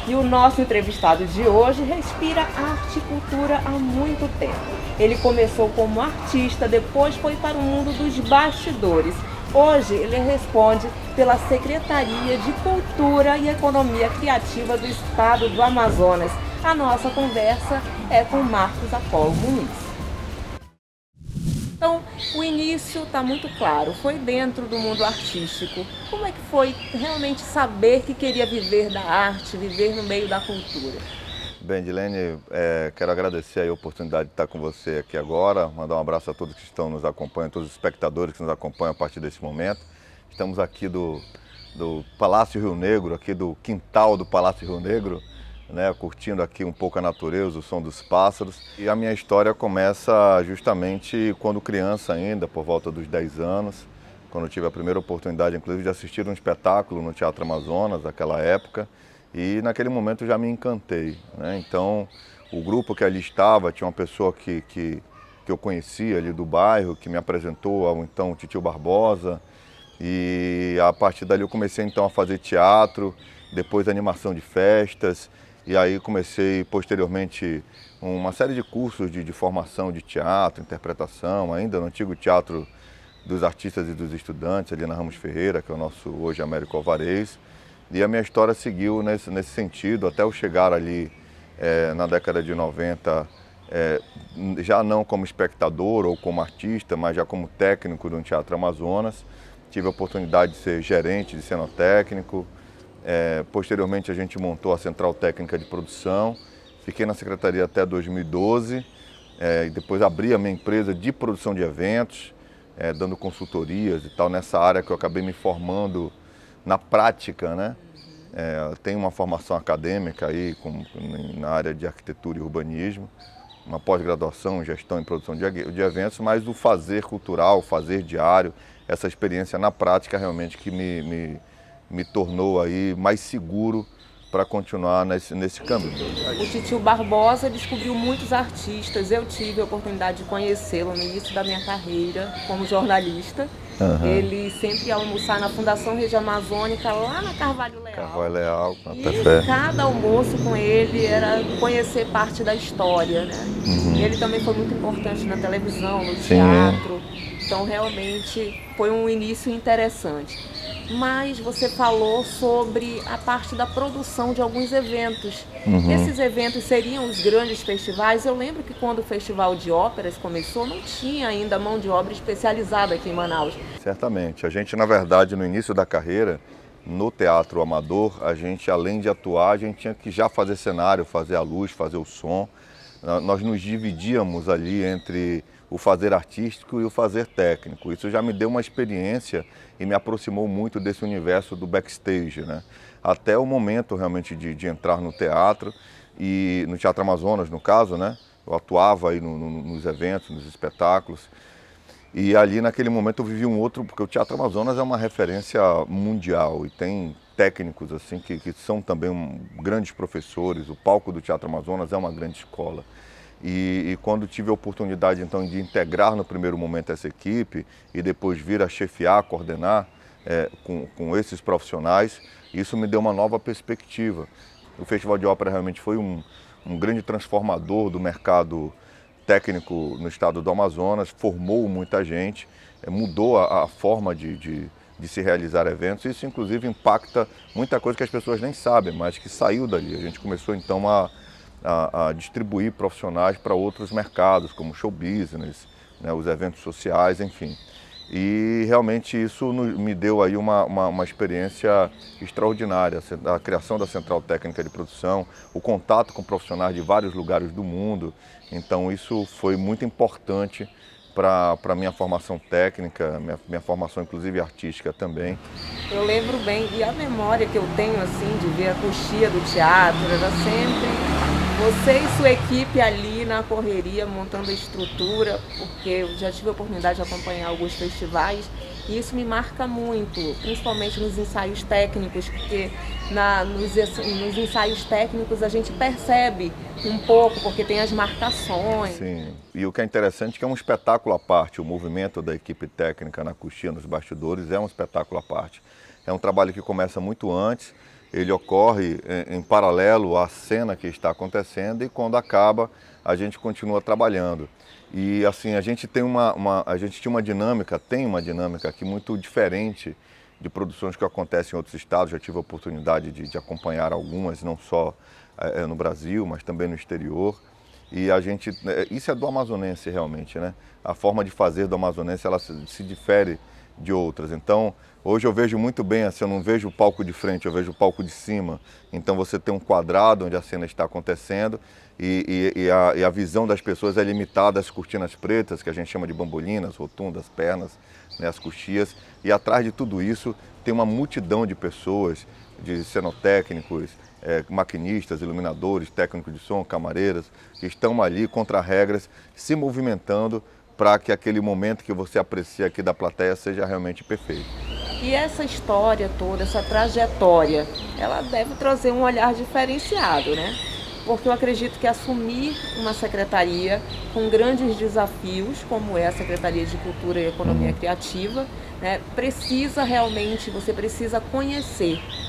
E o nosso entrevistado de hoje respira arte e cultura há muito tempo. Ele começou como artista, depois foi para o mundo dos bastidores. Hoje ele responde pela Secretaria de Cultura e Economia Criativa do Estado do Amazonas. A nossa conversa é com Marcos Apolo Muniz. Então, o início está muito claro, foi dentro do mundo artístico. Como é que foi realmente saber que queria viver da arte, viver no meio da cultura? Bem, Dilene, quero agradecer a oportunidade de estar com você aqui agora, mandar um abraço a todos que estão nos acompanhando, todos os espectadores que nos acompanham a partir desse momento. Estamos aqui do Palácio Rio Negro, aqui do quintal do Palácio Rio Negro, né, curtindo aqui um pouco a natureza, o som dos pássaros. E a minha história começa justamente quando criança ainda, por volta dos 10 anos, quando eu tive a primeira oportunidade, inclusive, de assistir um espetáculo no Teatro Amazonas, naquela época, e naquele momento já me encantei, né? Então, o grupo que ali estava, tinha uma pessoa que eu conhecia ali do bairro, que me apresentou ao então Titio Barbosa, e a partir dali eu comecei então a fazer teatro, depois animação de festas, e aí comecei posteriormente uma série de cursos de formação de teatro, interpretação, ainda no antigo Teatro dos Artistas e dos Estudantes, ali na Ramos Ferreira, que é o nosso hoje Américo Alvarez. E a minha história seguiu nesse sentido, até eu chegar ali na década de 90, já não como espectador ou como artista, mas já como técnico do Teatro Amazonas. Tive a oportunidade de ser gerente de cenotécnico. Posteriormente a gente montou a Central Técnica de Produção, fiquei na secretaria até 2012, e depois abri a minha empresa de produção de eventos, dando consultorias e tal, nessa área que eu acabei me formando na prática, né? Tenho uma formação acadêmica aí na área de arquitetura e urbanismo, uma pós-graduação em gestão e produção de eventos, mas o fazer cultural, o fazer diário, essa experiência na prática realmente que me tornou aí mais seguro para continuar nesse caminho. O Titio Barbosa descobriu muitos artistas, eu tive a oportunidade de conhecê-lo no início da minha carreira como jornalista. Uhum. Ele sempre ia almoçar na Fundação Regia Amazônica, lá na Carvalho Leal. Carvalho Leal, e cada almoço com ele era conhecer parte da história, né? Uhum. E ele também foi muito importante na televisão, no teatro. Então realmente foi um início interessante. Mas você falou sobre a parte da produção de alguns eventos. Uhum. Esses eventos seriam os grandes festivais. Eu lembro que quando o Festival de Óperas começou, não tinha ainda mão de obra especializada aqui em Manaus. Certamente. A gente, na verdade, no início da carreira, no teatro amador, a gente, além de atuar, a gente tinha que já fazer cenário, fazer a luz, fazer o som. Nós nos dividíamos ali entre o fazer artístico e o fazer técnico. Isso já me deu uma experiência e me aproximou muito desse universo do backstage, né? Até o momento realmente de entrar no teatro, e no Teatro Amazonas, no caso, né? Eu atuava aí nos eventos, nos espetáculos, e ali naquele momento eu vivi um outro, porque o Teatro Amazonas é uma referência mundial e tem técnicos assim que são também grandes professores. O palco do Teatro Amazonas é uma grande escola. E quando tive a oportunidade então de integrar no primeiro momento essa equipe e depois vir a chefiar, coordenar com esses profissionais, isso me deu uma nova perspectiva. O Festival de Ópera realmente foi um grande transformador do mercado técnico no estado do Amazonas, formou muita gente, mudou a forma de se realizar eventos. Isso inclusive impacta muita coisa que as pessoas nem sabem, mas que saiu dali. A gente começou então a distribuir profissionais para outros mercados, como show business, né, os eventos sociais, enfim. E realmente isso me deu aí uma experiência extraordinária, a criação da Central Técnica de Produção, o contato com profissionais de vários lugares do mundo. Então isso foi muito importante para a minha formação técnica, minha formação inclusive artística também. Eu lembro bem, e a memória que eu tenho assim de ver a coxia do teatro era sempre você e sua equipe ali na correria, montando a estrutura, porque eu já tive a oportunidade de acompanhar alguns festivais e isso me marca muito, principalmente nos ensaios técnicos, porque nos ensaios técnicos a gente percebe um pouco, porque tem as marcações. Sim, e o que é interessante é que é um espetáculo à parte, o movimento da equipe técnica na coxia, nos bastidores, é um espetáculo à parte. É um trabalho que começa muito antes, ele ocorre em paralelo à cena que está acontecendo e quando acaba a gente continua trabalhando. E assim, a gente tem tem uma dinâmica aqui muito diferente de produções que acontecem em outros estados. Já tive a oportunidade de acompanhar algumas, não só no Brasil, mas também no exterior. E isso é do amazonense realmente, né? A forma de fazer do amazonense, ela se difere de outras. Então, hoje eu vejo muito bem, assim, eu não vejo o palco de frente, eu vejo o palco de cima. Então você tem um quadrado onde a cena está acontecendo e a visão das pessoas é limitada às cortinas pretas, que a gente chama de bambolinas, rotundas, pernas, né, as coxias. E atrás de tudo isso tem uma multidão de pessoas, de cenotécnicos, maquinistas, iluminadores, técnicos de som, camareiras, que estão ali contra regras, se movimentando para que aquele momento que você aprecia aqui da plateia seja realmente perfeito. E essa história toda, essa trajetória, ela deve trazer um olhar diferenciado, né? Porque eu acredito que assumir uma secretaria com grandes desafios, como é a Secretaria de Cultura e Economia Criativa, né, você precisa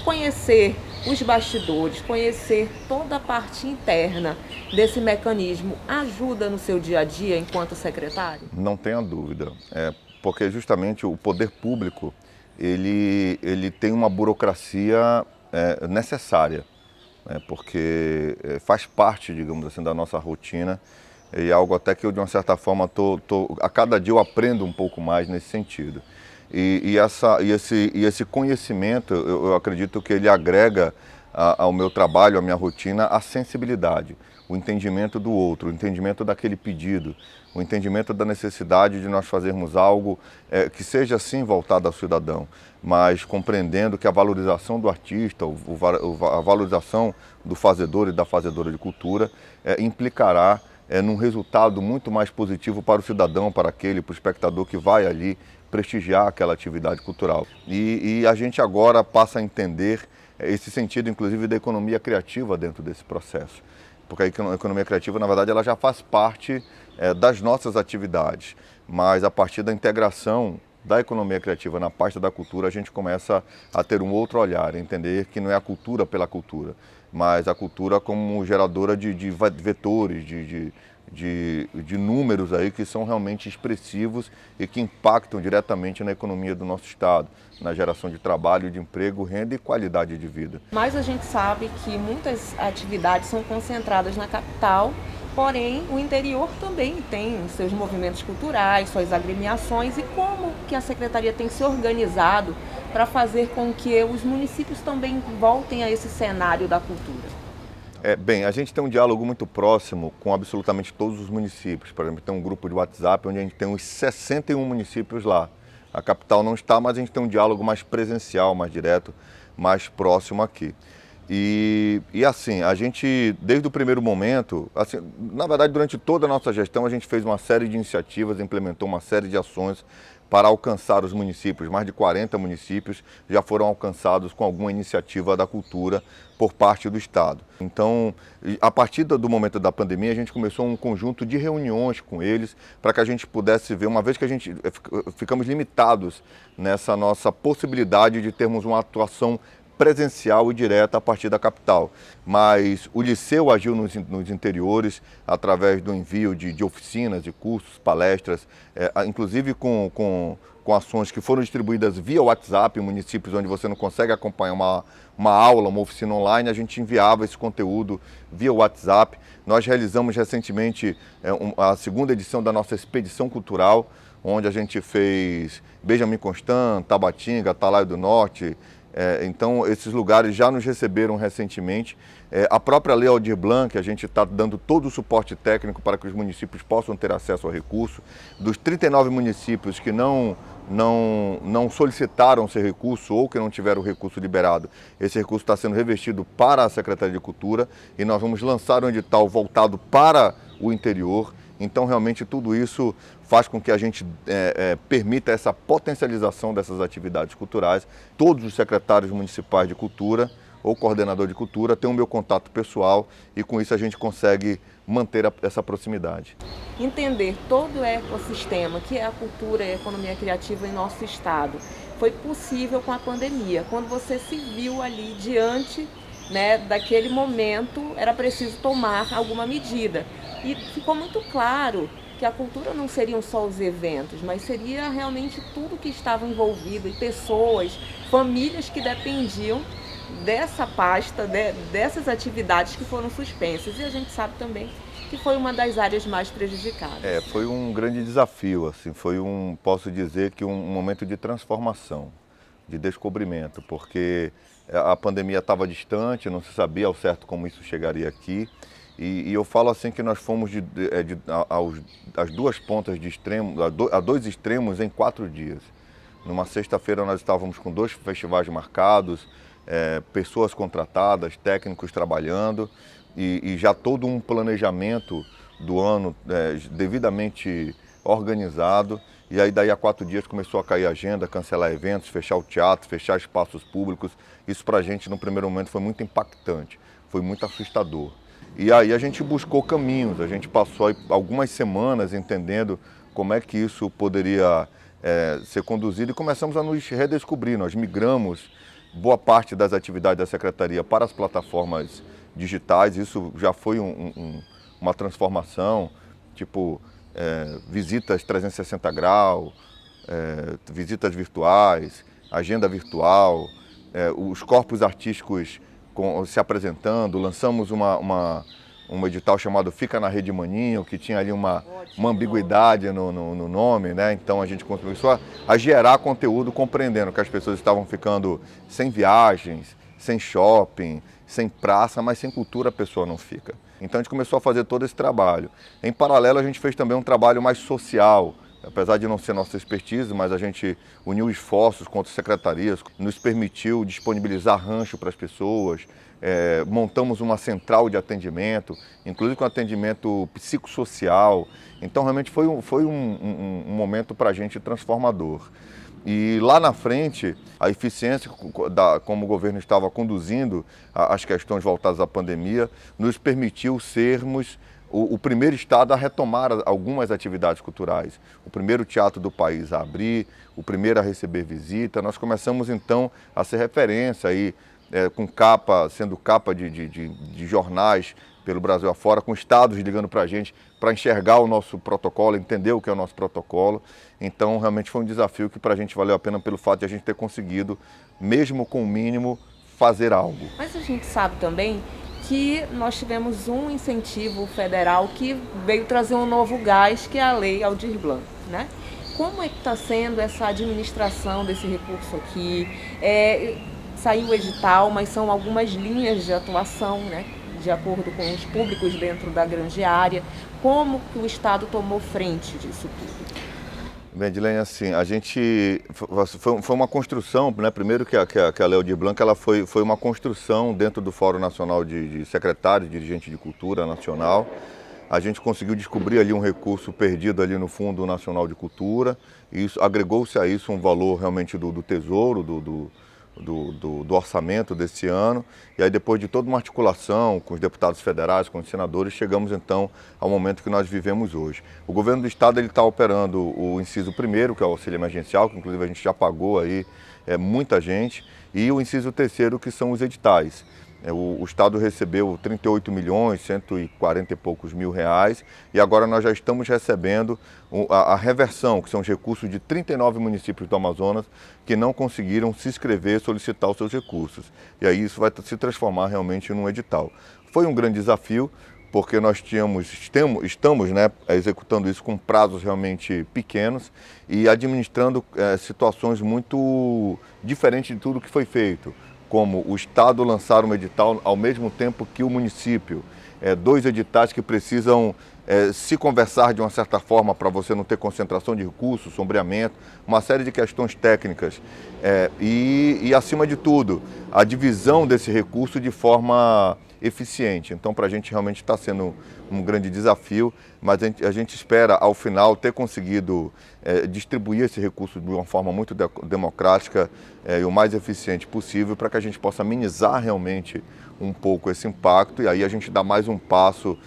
conhecer os bastidores, conhecer toda a parte interna desse mecanismo. Ajuda no seu dia a dia enquanto secretário? Não tenha dúvida, porque justamente o poder público, ele tem uma burocracia necessária, né, porque faz parte, digamos assim, da nossa rotina e algo até que eu, de uma certa forma, a cada dia eu aprendo um pouco mais nesse sentido. E esse conhecimento, eu acredito que ele agrega ao meu trabalho, à minha rotina, a sensibilidade, o entendimento do outro, o entendimento daquele pedido, o entendimento da necessidade de nós fazermos algo que seja sim voltado ao cidadão, mas compreendendo que a valorização do artista, a valorização do fazedor e da fazedora de cultura implicará num resultado muito mais positivo para o cidadão, para o espectador que vai ali prestigiar aquela atividade cultural. E a gente agora passa a entender esse sentido, inclusive, da economia criativa dentro desse processo. Porque a economia criativa, na verdade, ela já faz parte das nossas atividades, mas a partir da integração da economia criativa na parte da cultura, a gente começa a ter um outro olhar, a entender que não é a cultura pela cultura, mas a cultura como geradora de vetores, de números aí que são realmente expressivos e que impactam diretamente na economia do nosso estado, na geração de trabalho, de emprego, renda e qualidade de vida. Mas a gente sabe que muitas atividades são concentradas na capital, porém o interior também tem seus movimentos culturais, suas agremiações, e como que a Secretaria tem se organizado para fazer com que os municípios também voltem a esse cenário da cultura? Bem, a gente tem um diálogo muito próximo com absolutamente todos os municípios. Por exemplo, tem um grupo de WhatsApp onde a gente tem uns 61 municípios lá. A capital não está, mas a gente tem um diálogo mais presencial, mais direto, mais próximo aqui. E assim, a gente, desde o primeiro momento, assim, na verdade, durante toda a nossa gestão, a gente fez uma série de iniciativas, implementou uma série de ações para alcançar os municípios. Mais de 40 municípios já foram alcançados com alguma iniciativa da cultura por parte do Estado. Então, a partir do momento da pandemia, a gente começou um conjunto de reuniões com eles para que a gente pudesse ver, uma vez que a gente ficamos limitados nessa nossa possibilidade de termos uma atuação presencial e direta a partir da capital. Mas o Liceu agiu nos interiores através do envio de oficinas, de cursos, palestras, inclusive com ações que foram distribuídas via WhatsApp em municípios onde você não consegue acompanhar uma aula, uma oficina online, a gente enviava esse conteúdo via WhatsApp. Nós realizamos recentemente a segunda edição da nossa expedição cultural, onde a gente fez Benjamin Constant, Tabatinga, Atalaia do Norte. Então, esses lugares já nos receberam recentemente. A própria Lei Aldir Blanc, a gente está dando todo o suporte técnico para que os municípios possam ter acesso ao recurso. Dos 39 municípios que não solicitaram esse recurso ou que não tiveram o recurso liberado, esse recurso está sendo revestido para a Secretaria de Cultura e nós vamos lançar um edital voltado para o interior. Então, realmente, tudo isso faz com que a gente permita essa potencialização dessas atividades culturais. Todos os secretários municipais de cultura ou coordenador de cultura têm o meu contato pessoal e, com isso, a gente consegue manter essa proximidade. Entender todo o ecossistema que é a cultura e a economia criativa em nosso estado foi possível com a pandemia. Quando você se viu ali diante, né, daquele momento, era preciso tomar alguma medida. E ficou muito claro que a cultura não seriam só os eventos, mas seria realmente tudo que estava envolvido, e pessoas, famílias que dependiam dessa pasta, dessas atividades que foram suspensas. E a gente sabe também que foi uma das áreas mais prejudicadas. Foi um grande desafio, assim, posso dizer que um momento de transformação, de descobrimento, porque a pandemia estava distante, não se sabia ao certo como isso chegaria aqui. E eu falo assim que nós fomos às duas pontas de extremo, a dois extremos em 4 dias. Numa sexta-feira nós estávamos com 2 festivais marcados, pessoas contratadas, técnicos trabalhando e já todo um planejamento do ano devidamente organizado. E aí daí a 4 dias começou a cair a agenda, cancelar eventos, fechar o teatro, fechar espaços públicos. Isso para a gente no primeiro momento foi muito impactante, foi muito assustador. E aí a gente buscou caminhos, a gente passou algumas semanas entendendo como é que isso poderia ser conduzido e começamos a nos redescobrir. Nós migramos boa parte das atividades da Secretaria para as plataformas digitais, isso já foi uma transformação, tipo visitas 360 graus, visitas virtuais, agenda virtual, os corpos artísticos se apresentando. Lançamos um edital chamado Fica na Rede Maninho, que tinha ali uma ambiguidade no nome, né? Então a gente começou a gerar conteúdo compreendendo que as pessoas estavam ficando sem viagens, sem shopping, sem praça, mas sem cultura a pessoa não fica. Então a gente começou a fazer todo esse trabalho. Em paralelo a gente fez também um trabalho mais social, apesar de não ser nossa expertise, mas a gente uniu esforços com outras secretarias, nos permitiu disponibilizar rancho para as pessoas, montamos uma central de atendimento, inclusive com atendimento psicossocial. Então realmente foi um momento para a gente transformador. E lá na frente, a eficiência como o governo estava conduzindo as questões voltadas à pandemia, nos permitiu sermos o primeiro estado a retomar algumas atividades culturais. O primeiro teatro do país a abrir, o primeiro a receber visita. Nós começamos então a ser referência aí, sendo capa de jornais pelo Brasil afora, com estados ligando para a gente para enxergar o nosso protocolo, entender o que é o nosso protocolo. Então realmente foi um desafio que para a gente valeu a pena pelo fato de a gente ter conseguido, mesmo com o mínimo, fazer algo. Mas a gente sabe também que nós tivemos um incentivo federal que veio trazer um novo gás, que é a Lei Aldir Blanc, né? Como é que está sendo essa administração desse recurso aqui? Saiu o edital, mas são algumas linhas de atuação, né? De acordo com os públicos dentro da grande área. Como que o Estado tomou frente disso tudo? Bem, Edilene, assim, a gente foi uma construção, né? Primeiro que a Lei Aldir Blanc, ela foi uma construção dentro do Fórum Nacional de Secretários, Dirigentes de Cultura Nacional. A gente conseguiu descobrir ali um recurso perdido ali no Fundo Nacional de Cultura, e isso agregou-se a isso um valor realmente do tesouro, do orçamento desse ano. E aí depois de toda uma articulação com os deputados federais, com os senadores, chegamos então ao momento que nós vivemos hoje. O governo do estado está operando o inciso 1º, que é o auxílio emergencial, que inclusive a gente já pagou aí muita gente, e o inciso 3º, que são os editais. O Estado recebeu 38 milhões, 140 e poucos mil reais, e agora nós já estamos recebendo a reversão, que são os recursos de 39 municípios do Amazonas que não conseguiram se inscrever, solicitar os seus recursos. E aí isso vai se transformar realmente num edital. Foi um grande desafio, porque nós estamos executando isso com prazos realmente pequenos e administrando situações muito diferentes de tudo que foi feito, como o Estado lançar um edital ao mesmo tempo que o município. 2 editais que precisam se conversar de uma certa forma para você não ter concentração de recursos, sombreamento, uma série de questões técnicas. E acima de tudo, a divisão desse recurso de forma eficiente. Então, para a gente realmente está sendo um grande desafio, mas a gente espera, ao final, ter conseguido distribuir esse recurso de uma forma muito democrática e o mais eficiente possível, para que a gente possa minimizar realmente um pouco esse impacto, e aí a gente dá mais um passo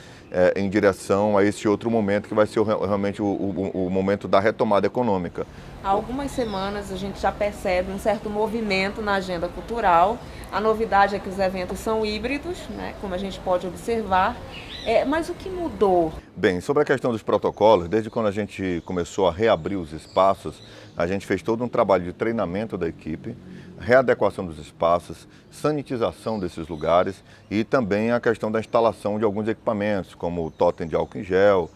em direção a esse outro momento que vai ser realmente o momento da retomada econômica. Há algumas semanas a gente já percebe um certo movimento na agenda cultural. A novidade é que os eventos são híbridos, né, como a gente pode observar. Mas o que mudou? Bem, sobre a questão dos protocolos, desde quando a gente começou a reabrir os espaços, a gente fez todo um trabalho de treinamento da equipe, readequação dos espaços, sanitização desses lugares e também a questão da instalação de alguns equipamentos, como o totem de álcool em gel,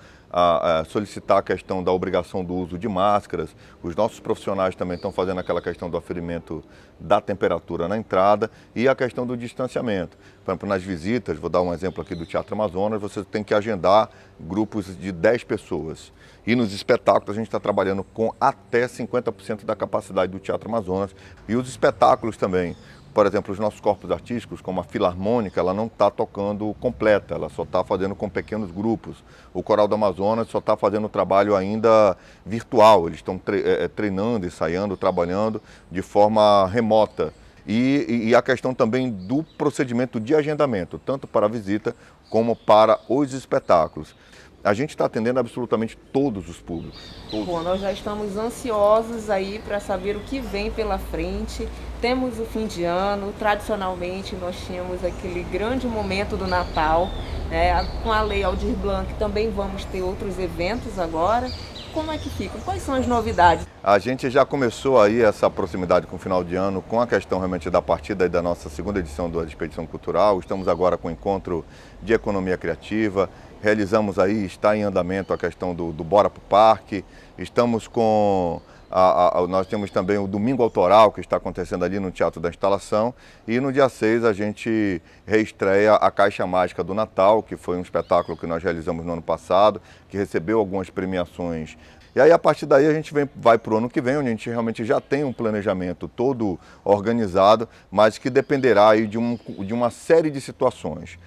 solicitar a questão da obrigação do uso de máscaras. Os nossos profissionais também estão fazendo aquela questão do aferimento da temperatura na entrada e a questão do distanciamento. Por exemplo, nas visitas, vou dar um exemplo aqui do Teatro Amazonas, você tem que agendar grupos de 10 pessoas. E nos espetáculos a gente está trabalhando com até 50% da capacidade do Teatro Amazonas. E os espetáculos também. Por exemplo, os nossos corpos artísticos, como a Filarmônica, ela não está tocando completa, ela só está fazendo com pequenos grupos. O Coral do Amazonas só está fazendo o trabalho ainda virtual, eles estão treinando, ensaiando, trabalhando de forma remota. E a questão também do procedimento de agendamento, tanto para a visita como para os espetáculos. A gente está atendendo absolutamente todos os públicos. Todos. Bom, nós já estamos ansiosos aí para saber o que vem pela frente. Temos o fim de ano, tradicionalmente nós tínhamos aquele grande momento do Natal, né? Com a Lei Aldir Blanc também vamos ter outros eventos agora. Como é que fica? Quais são as novidades? A gente já começou aí essa proximidade com o final de ano, com a questão realmente da partida da nossa segunda edição da Expedição Cultural. Estamos agora com o encontro de economia criativa. Realizamos aí, está em andamento a questão do Bora pro Parque. Estamos com... nós temos também o Domingo Autoral, que está acontecendo ali no Teatro da Instalação. E no dia 6 a gente reestreia a Caixa Mágica do Natal, que foi um espetáculo que nós realizamos no ano passado, que recebeu algumas premiações. E aí, a partir daí, a gente vai para o ano que vem, onde a gente realmente já tem um planejamento todo organizado, mas que dependerá aí de uma série de situações.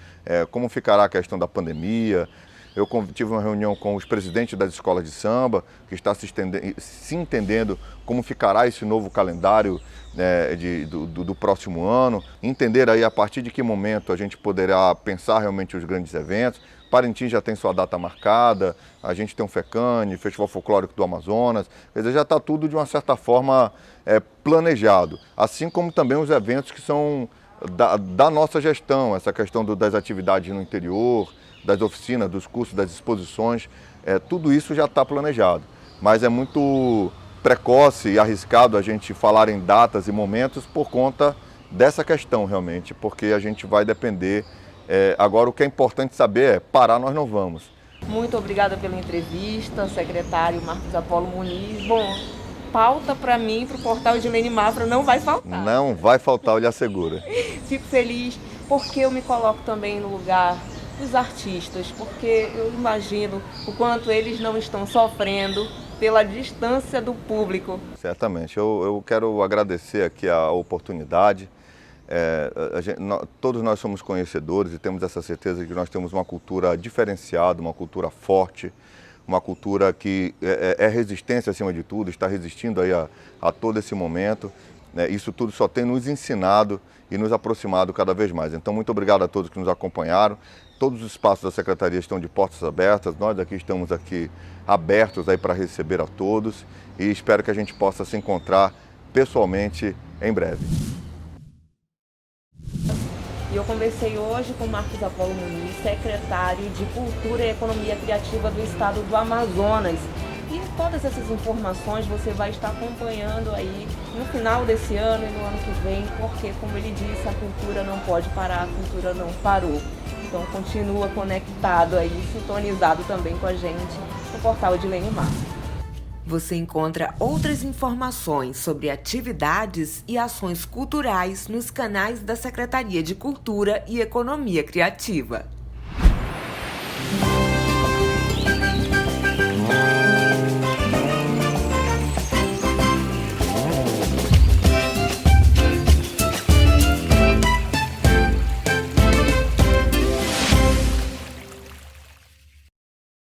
Como ficará a questão da pandemia. Eu tive uma reunião com os presidentes das escolas de samba, que está se entendendo como ficará esse novo calendário do próximo ano, entender aí a partir de que momento a gente poderá pensar realmente os grandes eventos. Parintins já tem sua data marcada, a gente tem o FECANE, Festival Folclórico do Amazonas, quer dizer, já está tudo de uma certa forma planejado, assim como também os eventos que são da nossa gestão, essa questão das atividades no interior, das oficinas, dos cursos, das exposições, tudo isso já está planejado, mas é muito precoce e arriscado a gente falar em datas e momentos por conta dessa questão realmente, porque a gente vai depender. Agora o que é importante saber é parar nós não vamos. Muito obrigada pela entrevista, secretário Marcos Apolo Muniz. Bom, pauta para mim, para o portal Edilene Mafra, não vai faltar. Não vai faltar, eu lhe asseguro. Fico feliz porque eu me coloco também no lugar dos artistas, porque eu imagino o quanto eles não estão sofrendo pela distância do público. Certamente, eu quero agradecer aqui a oportunidade. Todos nós somos conhecedores e temos essa certeza de que nós temos uma cultura diferenciada, uma cultura forte, uma cultura que é resistência acima de tudo, está resistindo aí a todo esse momento. Isso tudo só tem nos ensinado e nos aproximado cada vez mais. Então, muito obrigado a todos que nos acompanharam. Todos os espaços da Secretaria estão de portas abertas, nós aqui estamos aqui abertos aí para receber a todos e espero que a gente possa se encontrar pessoalmente em breve. E eu conversei hoje com Marcos Apolo Muniz, secretário de Cultura e Economia Criativa do Estado do Amazonas. E todas essas informações você vai estar acompanhando aí no final desse ano e no ano que vem, porque, como ele disse, a cultura não pode parar, a cultura não parou. Então continua conectado aí, sintonizado também com a gente no portal Edilene Mafra. Você encontra outras informações sobre atividades e ações culturais nos canais da Secretaria de Cultura e Economia Criativa.